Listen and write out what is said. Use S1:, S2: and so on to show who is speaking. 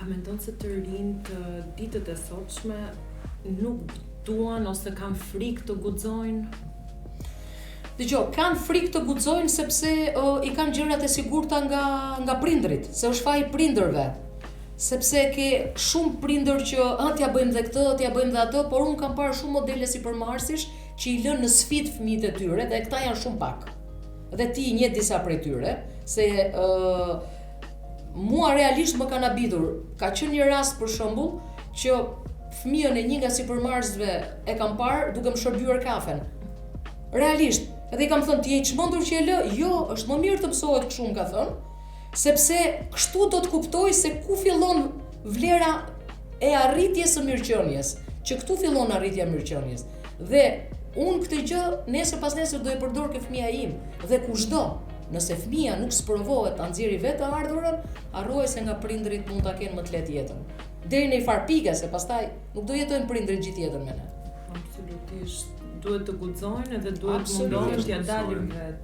S1: A mendon se të rinjt ditët e sotshme nuk duan ose kanë frikë të guxojnë?
S2: Dgjoj, kanë frikë të guxojnë sepse i kanë gjërat e sigurta nga prindrit, se është faji prindërve. Sepse ke shumë prindër që t'ja bëjmë dhe këtë, t'ja bëjmë dhe atë, por unë kam parë shumë modele sipërmarrësish që i lënë në sfidë fëmijët e tyre dhe këta janë shumë pak. Dhe ti i njeh disa prej tyre, se mua realisht më kanë habitur. Ka qenë një rast për shembull që fëmijën e një nga sipërmarrësve e kam parë duke më shërbyer kafen. Realisht, edhe i kam thënë ti je i çmendur që e lë? Jo, është më mirë të mësohet kështu, më ka thënë, sepse kështu do të kuptoj se ku fillon vlera e arritjes së mirëqenies, që këtu fillon arritja e mirëqenies. Dhe unë këtë gjë nesër pas nesër do e përdor ke fëmia im dhe kushdo. Nëse fëmia nuk sprovohet ta nxjerrë vetë të ardhurën, harroj se nga prindrit mund ta kenë më të lehtë jetën. Deri në një farë pike, se pastaj nuk do jetojnë prindrit gjithë jetën me ne.
S1: Absolutisht. Duhet të guxojnë edhe duhet mundohen t'ja dalin vetë.